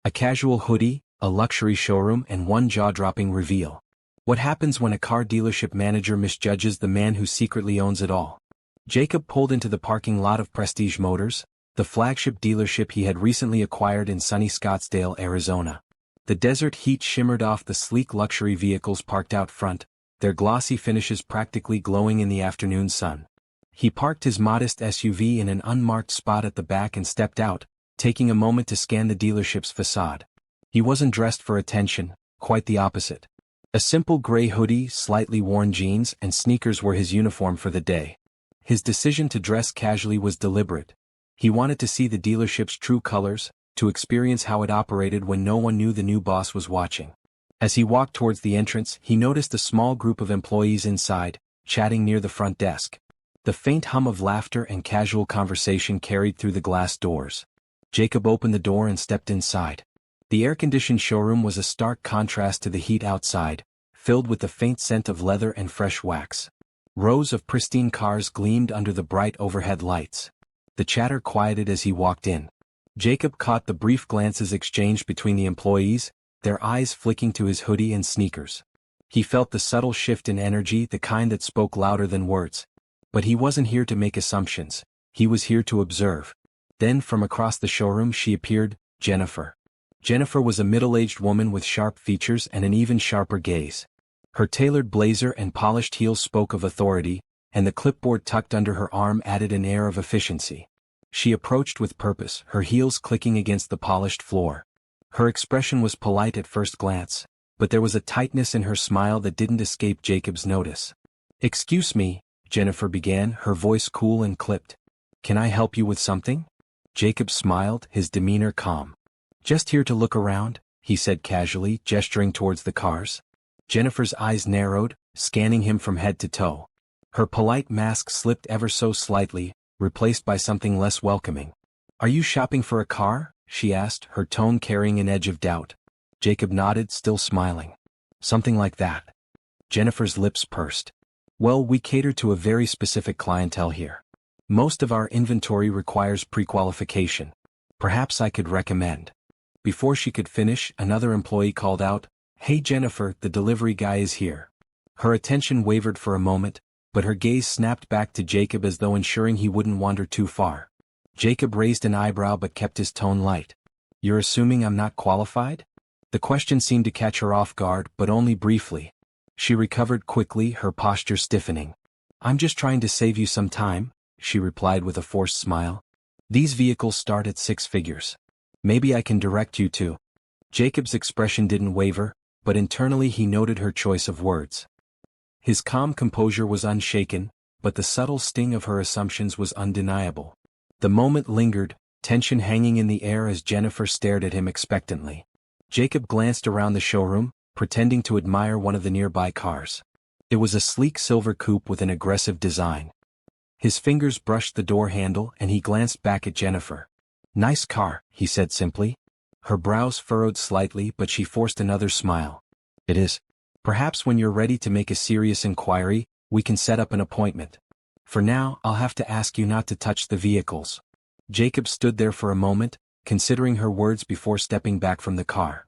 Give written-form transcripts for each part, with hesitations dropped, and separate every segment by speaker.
Speaker 1: A casual hoodie, a luxury showroom, and one jaw-dropping reveal. What happens when a car dealership manager misjudges the man who secretly owns it all? Jacob pulled into the parking lot of Prestige Motors, the flagship dealership he had recently acquired in sunny Scottsdale, Arizona. The desert heat shimmered off the sleek luxury vehicles parked out front, their glossy finishes practically glowing in the afternoon sun. He parked his modest SUV in an unmarked spot at the back and stepped out, taking a moment to scan the dealership's facade. He wasn't dressed for attention, quite the opposite. A simple gray hoodie, slightly worn jeans, and sneakers were his uniform for the day. His decision to dress casually was deliberate. He wanted to see the dealership's true colors, to experience how it operated when no one knew the new boss was watching. As he walked towards the entrance, he noticed a small group of employees inside, chatting near the front desk. The faint hum of laughter and casual conversation carried through the glass doors. Jacob opened the door and stepped inside. The air-conditioned showroom was a stark contrast to the heat outside, filled with the faint scent of leather and fresh wax. Rows of pristine cars gleamed under the bright overhead lights. The chatter quieted as he walked in. Jacob caught the brief glances exchanged between the employees, their eyes flicking to his hoodie and sneakers. He felt the subtle shift in energy, the kind that spoke louder than words. But he wasn't here to make assumptions, he was here to observe. Then from across the showroom she appeared, Jennifer. Jennifer was a middle-aged woman with sharp features and an even sharper gaze. Her tailored blazer and polished heels spoke of authority, and the clipboard tucked under her arm added an air of efficiency. She approached with purpose, her heels clicking against the polished floor. Her expression was polite at first glance, but there was a tightness in her smile that didn't escape Jacob's notice. "Excuse me," Jennifer began, her voice cool and clipped. "Can I help you with something?" Jacob smiled, his demeanor calm. "Just here to look around," he said casually, gesturing towards the cars. Jennifer's eyes narrowed, scanning him from head to toe. Her polite mask slipped ever so slightly, replaced by something less welcoming. "Are you shopping for a car?" she asked, her tone carrying an edge of doubt. Jacob nodded, still smiling. "Something like that." Jennifer's lips pursed. "Well, we cater to a very specific clientele here. Most of our inventory requires pre-qualification. Perhaps I could recommend." Before she could finish, another employee called out, "Hey Jennifer, the delivery guy is here." Her attention wavered for a moment, but her gaze snapped back to Jacob as though ensuring he wouldn't wander too far. Jacob raised an eyebrow but kept his tone light. "You're assuming I'm not qualified?" The question seemed to catch her off guard, but only briefly. She recovered quickly, her posture stiffening. "I'm just trying to save you some time," she replied with a forced smile. "These vehicles start at 6 figures. Maybe I can direct you to." Jacob's expression didn't waver, but internally he noted her choice of words. His calm composure was unshaken, but the subtle sting of her assumptions was undeniable. The moment lingered, tension hanging in the air as Jennifer stared at him expectantly. Jacob glanced around the showroom, pretending to admire one of the nearby cars. It was a sleek silver coupe with an aggressive design. His fingers brushed the door handle and he glanced back at Jennifer. "Nice car," he said simply. Her brows furrowed slightly, but she forced another smile. "It is. Perhaps when you're ready to make a serious inquiry, we can set up an appointment. For now, I'll have to ask you not to touch the vehicles." Jacob stood there for a moment, considering her words before stepping back from the car.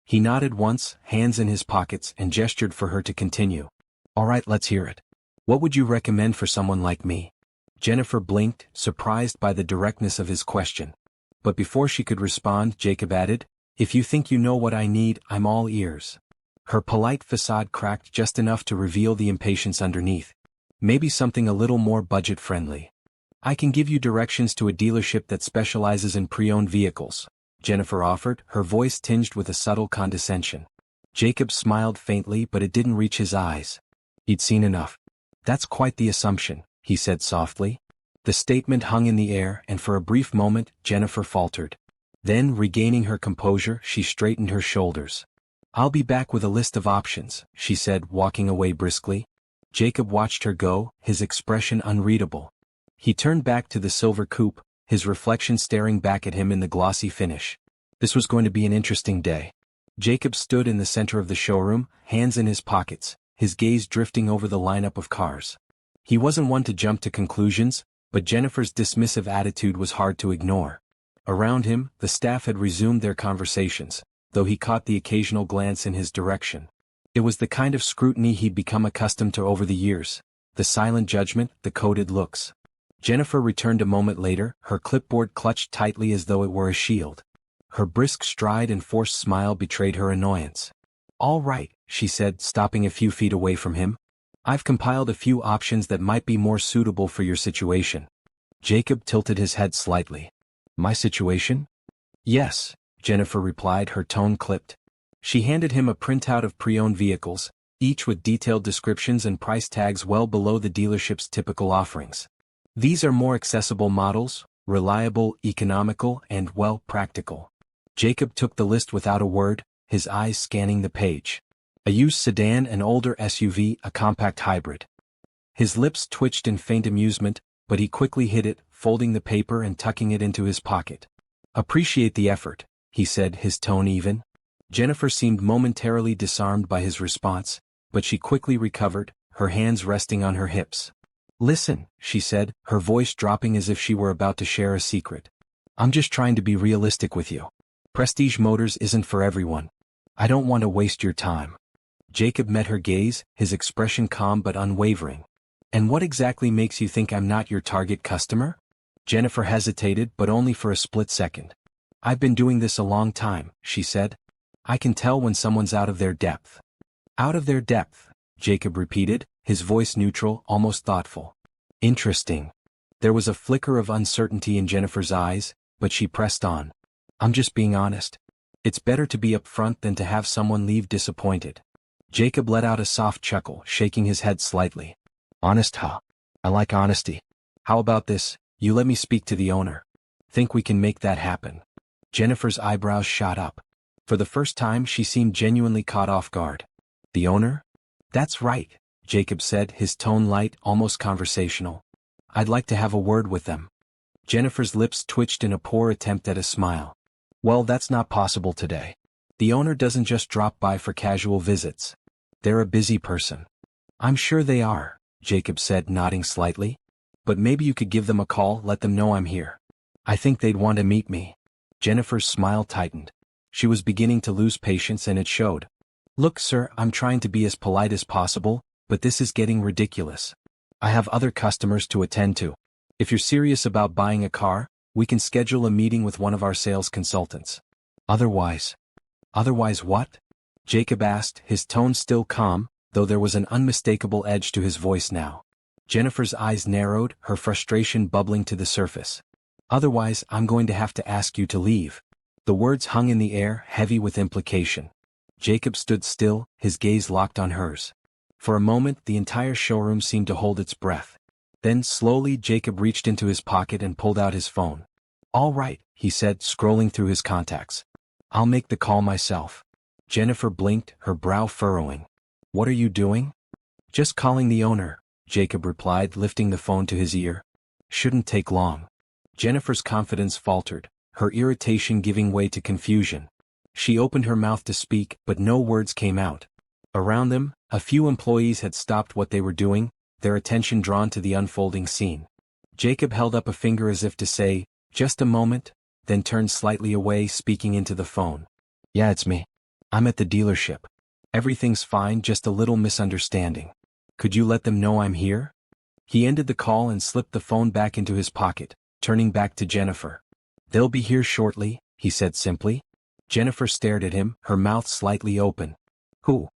Speaker 1: He nodded once, hands in his pockets, and gestured for her to continue. "All right, let's hear it. What would you recommend for someone like me?" Jennifer blinked, surprised by the directness of his question. But before she could respond, Jacob added, "If you think you know what I need, I'm all ears." Her polite facade cracked just enough to reveal the impatience underneath. "Maybe something a little more budget-friendly. I can give you directions to a dealership that specializes in pre-owned vehicles," Jennifer offered, her voice tinged with a subtle condescension. Jacob smiled faintly, but it didn't reach his eyes. He'd seen enough. "That's quite the assumption," he said softly. The statement hung in the air, and for a brief moment, Jennifer faltered. Then, regaining her composure, she straightened her shoulders. "I'll be back with a list of options," she said, walking away briskly. Jacob watched her go, his expression unreadable. He turned back to the silver coupe, his reflection staring back at him in the glossy finish. This was going to be an interesting day. Jacob stood in the center of the showroom, hands in his pockets, his gaze drifting over the lineup of cars. He wasn't one to jump to conclusions, but Jennifer's dismissive attitude was hard to ignore. Around him, the staff had resumed their conversations, though he caught the occasional glance in his direction. It was the kind of scrutiny he'd become accustomed to over the years, the silent judgment, the coded looks. Jennifer returned a moment later, her clipboard clutched tightly as though it were a shield. Her brisk stride and forced smile betrayed her annoyance. "All right," she said, stopping a few feet away from him. "I've compiled a few options that might be more suitable for your situation." Jacob tilted his head slightly. "My situation?" "Yes," Jennifer replied, her tone clipped. She handed him a printout of pre-owned vehicles, each with detailed descriptions and price tags well below the dealership's typical offerings. "These are more accessible models, reliable, economical, and, well, practical." Jacob took the list without a word, his eyes scanning the page. A used sedan, an older SUV, a compact hybrid. His lips twitched in faint amusement, but he quickly hid it, folding the paper and tucking it into his pocket. "Appreciate the effort," he said, his tone even. Jennifer seemed momentarily disarmed by his response, but she quickly recovered, her hands resting on her hips. "Listen," she said, her voice dropping as if she were about to share a secret. "I'm just trying to be realistic with you. Prestige Motors isn't for everyone. I don't want to waste your time." Jacob met her gaze, his expression calm but unwavering. "And what exactly makes you think I'm not your target customer?" Jennifer hesitated, but only for a split second. "I've been doing this a long time," she said. "I can tell when someone's out of their depth." "Out of their depth," Jacob repeated, his voice neutral, almost thoughtful. "Interesting." There was a flicker of uncertainty in Jennifer's eyes, but she pressed on. "I'm just being honest. It's better to be upfront than to have someone leave disappointed." Jacob let out a soft chuckle, shaking his head slightly. "Honest, huh? I like honesty. How about this, you let me speak to the owner. Think we can make that happen?" Jennifer's eyebrows shot up. For the first time she seemed genuinely caught off guard. "The owner?" "That's right," Jacob said, his tone light, almost conversational. "I'd like to have a word with them." Jennifer's lips twitched in a poor attempt at a smile. "Well, that's not possible today. The owner doesn't just drop by for casual visits. They're a busy person." "I'm sure they are," Jacob said, nodding slightly. "But maybe you could give them a call, let them know I'm here. I think they'd want to meet me." Jennifer's smile tightened. She was beginning to lose patience, and it showed. "Look, sir, I'm trying to be as polite as possible, but this is getting ridiculous. I have other customers to attend to. If you're serious about buying a car, we can schedule a meeting with one of our sales consultants. Otherwise..." "Otherwise what?" Jacob asked, his tone still calm, though there was an unmistakable edge to his voice now. Jennifer's eyes narrowed, her frustration bubbling to the surface. "Otherwise, I'm going to have to ask you to leave." The words hung in the air, heavy with implication. Jacob stood still, his gaze locked on hers. For a moment, the entire showroom seemed to hold its breath. Then, slowly, Jacob reached into his pocket and pulled out his phone. "All right," he said, scrolling through his contacts. "I'll make the call myself." Jennifer blinked, her brow furrowing. "What are you doing?" "Just calling the owner," Jacob replied, lifting the phone to his ear. "Shouldn't take long." Jennifer's confidence faltered, her irritation giving way to confusion. She opened her mouth to speak, but no words came out. Around them, a few employees had stopped what they were doing, their attention drawn to the unfolding scene. Jacob held up a finger as if to say, "Just a moment," then turned slightly away, speaking into the phone. "Yeah, it's me. I'm at the dealership. Everything's fine, just a little misunderstanding. Could you let them know I'm here?" He ended the call and slipped the phone back into his pocket, turning back to Jennifer. "They'll be here shortly," he said simply. Jennifer stared at him, her mouth slightly open. Who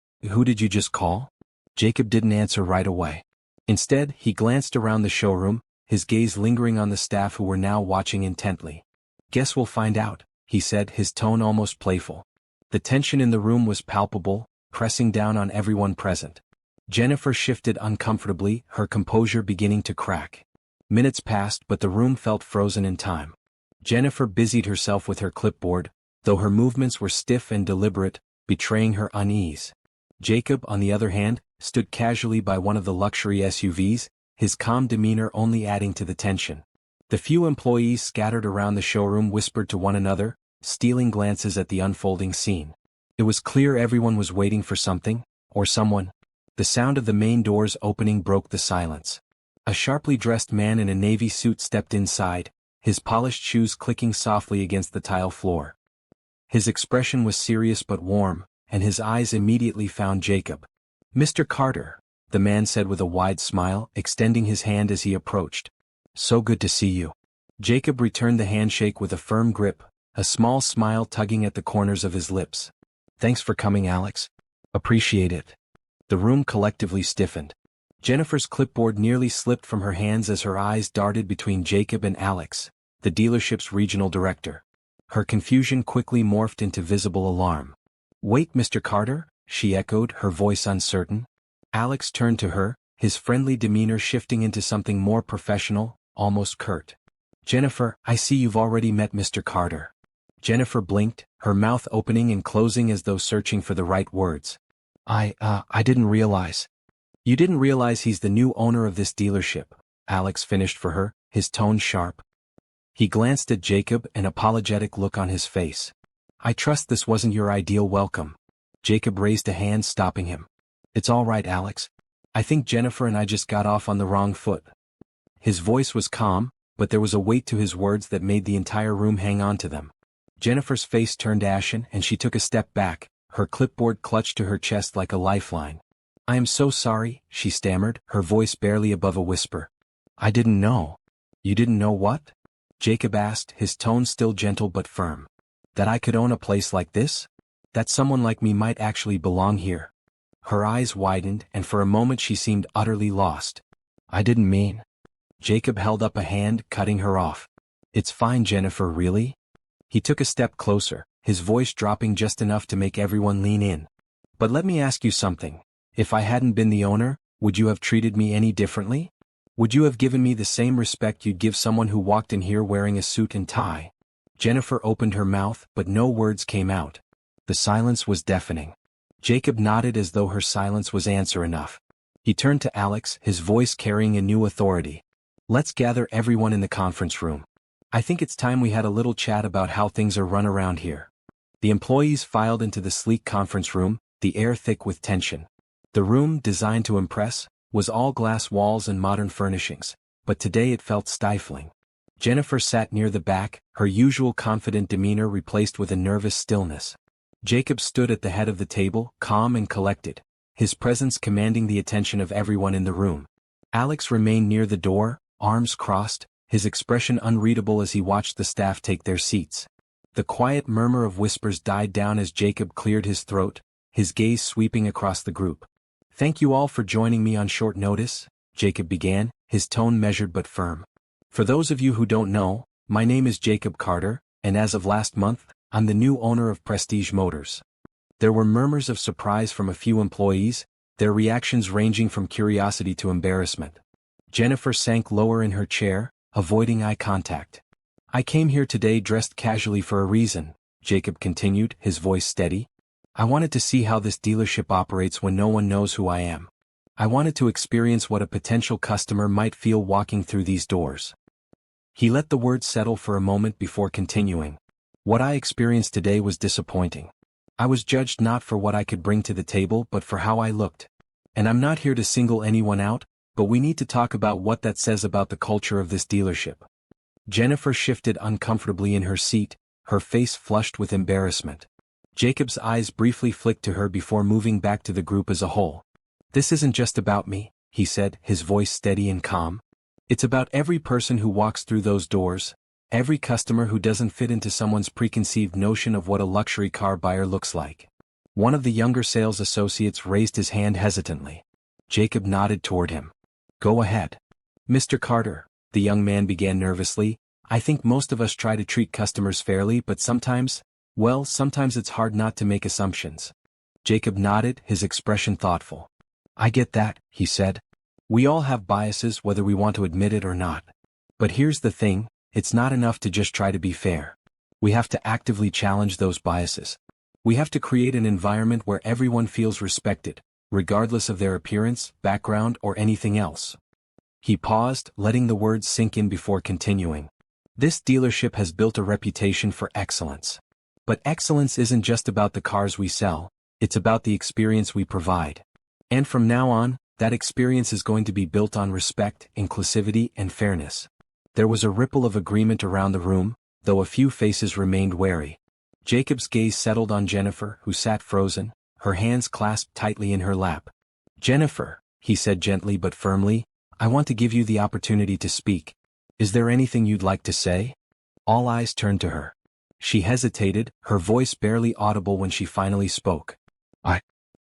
Speaker 1: did you just call?" Jacob didn't answer right away. Instead, he glanced around the showroom, his gaze lingering on the staff who were now watching intently. "Guess we'll find out," he said, his tone almost playful. The tension in the room was palpable, pressing down on everyone present. Jennifer shifted uncomfortably, her composure beginning to crack. Minutes passed, but the room felt frozen in time. Jennifer busied herself with her clipboard, though her movements were stiff and deliberate, betraying her unease. Jacob, on the other hand, stood casually by one of the luxury SUVs, his calm demeanor only adding to the tension. The few employees scattered around the showroom whispered to one another, stealing glances at the unfolding scene. It was clear everyone was waiting for something, or someone. The sound of the main doors opening broke the silence. A sharply dressed man in a navy suit stepped inside, his polished shoes clicking softly against the tile floor. His expression was serious but warm, and his eyes immediately found Jacob. "Mr. Carter," the man said with a wide smile, extending his hand as he approached. "So good to see you." Jacob returned the handshake with a firm grip, a small smile tugging at the corners of his lips. "Thanks for coming, Alex. Appreciate it." The room collectively stiffened. Jennifer's clipboard nearly slipped from her hands as her eyes darted between Jacob and Alex, the dealership's regional director. Her confusion quickly morphed into visible alarm. "Wait, Mr. Carter?" she echoed, her voice uncertain. Alex turned to her, his friendly demeanor shifting into something more professional, almost curt. "Jennifer, I see you've already met Mr. Carter." Jennifer blinked, her mouth opening and closing as though searching for the right words. I didn't realize." "You didn't realize he's the new owner of this dealership," Alex finished for her, his tone sharp. He glanced at Jacob, an apologetic look on his face. "I trust this wasn't your ideal welcome." Jacob raised a hand, stopping him. "It's all right, Alex. I think Jennifer and I just got off on the wrong foot." His voice was calm, but there was a weight to his words that made the entire room hang on to them. Jennifer's face turned ashen and she took a step back, her clipboard clutched to her chest like a lifeline. "I am so sorry," she stammered, her voice barely above a whisper. "I didn't know." "You didn't know what?" Jacob asked, his tone still gentle but firm. "That I could own a place like this? That someone like me might actually belong here?" Her eyes widened, and for a moment she seemed utterly lost. "I didn't mean." Jacob held up a hand, cutting her off. "It's fine, Jennifer, really?" He took a step closer, his voice dropping just enough to make everyone lean in. "But let me ask you something. If I hadn't been the owner, would you have treated me any differently? Would you have given me the same respect you'd give someone who walked in here wearing a suit and tie?" Jennifer opened her mouth, but no words came out. The silence was deafening. Jacob nodded as though her silence was answer enough. He turned to Alex, his voice carrying a new authority. "Let's gather everyone in the conference room. I think it's time we had a little chat about how things are run around here." The employees filed into the sleek conference room, the air thick with tension. The room, designed to impress, was all glass walls and modern furnishings, but today it felt stifling. Jennifer sat near the back, her usual confident demeanor replaced with a nervous stillness. Jacob stood at the head of the table, calm and collected, his presence commanding the attention of everyone in the room. Alex remained near the door, arms crossed, his expression unreadable as he watched the staff take their seats. The quiet murmur of whispers died down as Jacob cleared his throat, his gaze sweeping across the group. "Thank you all for joining me on short notice," Jacob began, his tone measured but firm. "For those of you who don't know, my name is Jacob Carter, and as of last month, I'm the new owner of Prestige Motors." There were murmurs of surprise from a few employees, their reactions ranging from curiosity to embarrassment. Jennifer sank lower in her chair, avoiding eye contact. "I came here today dressed casually for a reason," Jacob continued, his voice steady. "I wanted to see how this dealership operates when no one knows who I am. I wanted to experience what a potential customer might feel walking through these doors." He let the words settle for a moment before continuing. "What I experienced today was disappointing. I was judged not for what I could bring to the table but for how I looked. And I'm not here to single anyone out, but we need to talk about what that says about the culture of this dealership." Jennifer shifted uncomfortably in her seat, her face flushed with embarrassment. Jacob's eyes briefly flicked to her before moving back to the group as a whole. "This isn't just about me," he said, his voice steady and calm. "It's about every person who walks through those doors, every customer who doesn't fit into someone's preconceived notion of what a luxury car buyer looks like." One of the younger sales associates raised his hand hesitantly. Jacob nodded toward him. "Go ahead." "Mr. Carter," the young man began nervously, "I think most of us try to treat customers fairly, but sometimes it's hard not to make assumptions." Jacob nodded, his expression thoughtful. "I get that," he said. "We all have biases whether we want to admit it or not. But here's the thing, it's not enough to just try to be fair. We have to actively challenge those biases. We have to create an environment where everyone feels respected, regardless of their appearance, background, or anything else." He paused, letting the words sink in before continuing. "This dealership has built a reputation for excellence. But excellence isn't just about the cars we sell, it's about the experience we provide. And from now on, that experience is going to be built on respect, inclusivity, and fairness. There was a ripple of agreement around the room, though a few faces remained wary. Jacob's gaze settled on Jennifer, who sat frozen, her hands clasped tightly in her lap. "Jennifer," he said gently but firmly, "I want to give you the opportunity to speak. Is there anything you'd like to say?" All eyes turned to her. She hesitated, her voice barely audible when she finally spoke.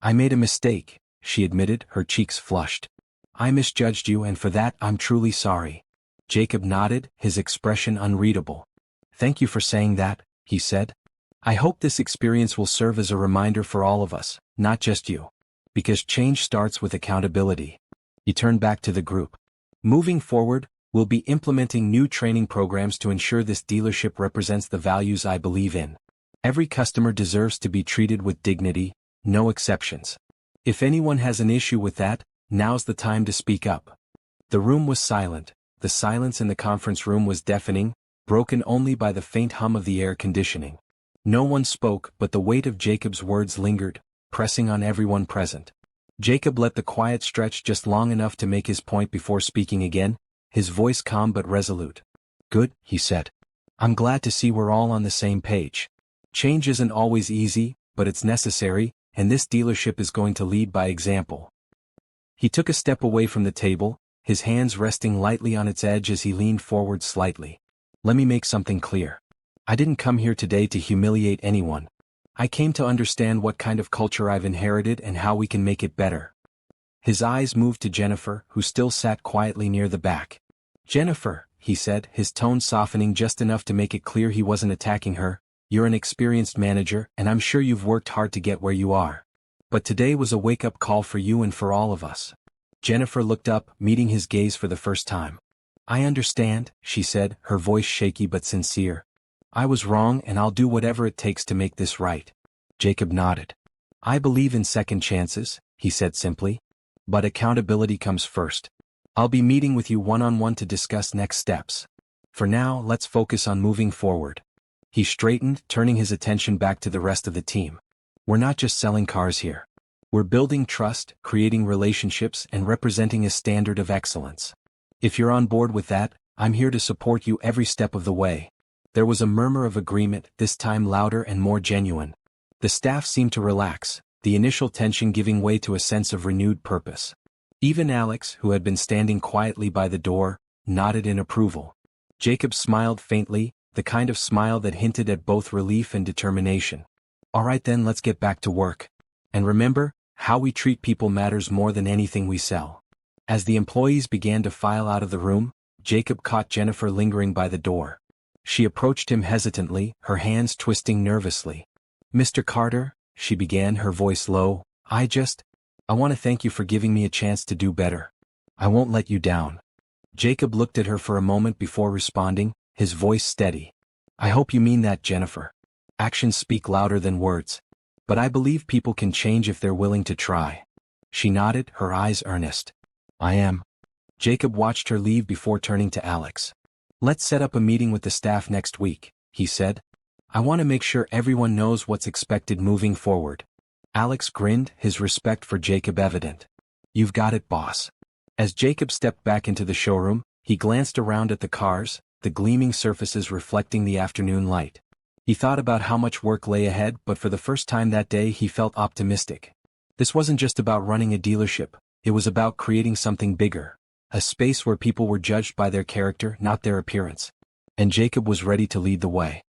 Speaker 1: I made a mistake," she admitted, her cheeks flushed. "I misjudged you, and for that I'm truly sorry." Jacob nodded, his expression unreadable. "Thank you for saying that," he said. "I hope this experience will serve as a reminder for all of us, not just you. Because change starts with accountability." He turned back to the group. "Moving forward, we'll be implementing new training programs to ensure this dealership represents the values I believe in. Every customer deserves to be treated with dignity, no exceptions. If anyone has an issue with that, now's the time to speak up." The room was silent. The silence in the conference room was deafening, broken only by the faint hum of the air conditioning. No one spoke, but the weight of Jacob's words lingered, pressing on everyone present. Jacob let the quiet stretch just long enough to make his point before speaking again, his voice calm but resolute. "Good," he said. "I'm glad to see we're all on the same page. Change isn't always easy, but it's necessary, and this dealership is going to lead by example." He took a step away from the table, his hands resting lightly on its edge as he leaned forward slightly. "Let me make something clear. I didn't come here today to humiliate anyone. I came to understand what kind of culture I've inherited and how we can make it better." His eyes moved to Jennifer, who still sat quietly near the back. "Jennifer," he said, his tone softening just enough to make it clear he wasn't attacking her, "you're an experienced manager, and I'm sure you've worked hard to get where you are. But today was a wake-up call for you and for all of us." Jennifer looked up, meeting his gaze for the first time. "I understand," she said, her voice shaky but sincere. "I was wrong, and I'll do whatever it takes to make this right." Jacob nodded. "I believe in second chances," he said simply. "But accountability comes first. I'll be meeting with you one-on-one to discuss next steps. For now, let's focus on moving forward." He straightened, turning his attention back to the rest of the team. "We're not just selling cars here. We're building trust, creating relationships, and representing a standard of excellence. If you're on board with that, I'm here to support you every step of the way." There was a murmur of agreement, this time louder and more genuine. The staff seemed to relax, the initial tension giving way to a sense of renewed purpose. Even Alex, who had been standing quietly by the door, nodded in approval. Jacob smiled faintly, the kind of smile that hinted at both relief and determination. "All right then, let's get back to work. And remember, how we treat people matters more than anything we sell." As the employees began to file out of the room, Jacob caught Jennifer lingering by the door. She approached him hesitantly, her hands twisting nervously. "Mr. Carter," she began, her voice low, I want to thank you for giving me a chance to do better. I won't let you down." Jacob looked at her for a moment before responding, his voice steady. "I hope you mean that, Jennifer. Actions speak louder than words. But I believe people can change if they're willing to try." She nodded, her eyes earnest. "I am." Jacob watched her leave before turning to Alex. "Let's set up a meeting with the staff next week," he said. "I want to make sure everyone knows what's expected moving forward." Alex grinned, his respect for Jacob evident. "You've got it, boss." As Jacob stepped back into the showroom, he glanced around at the cars, the gleaming surfaces reflecting the afternoon light. He thought about how much work lay ahead, but for the first time that day he felt optimistic. This wasn't just about running a dealership, it was about creating something bigger. A space where people were judged by their character, not their appearance. And Jacob was ready to lead the way.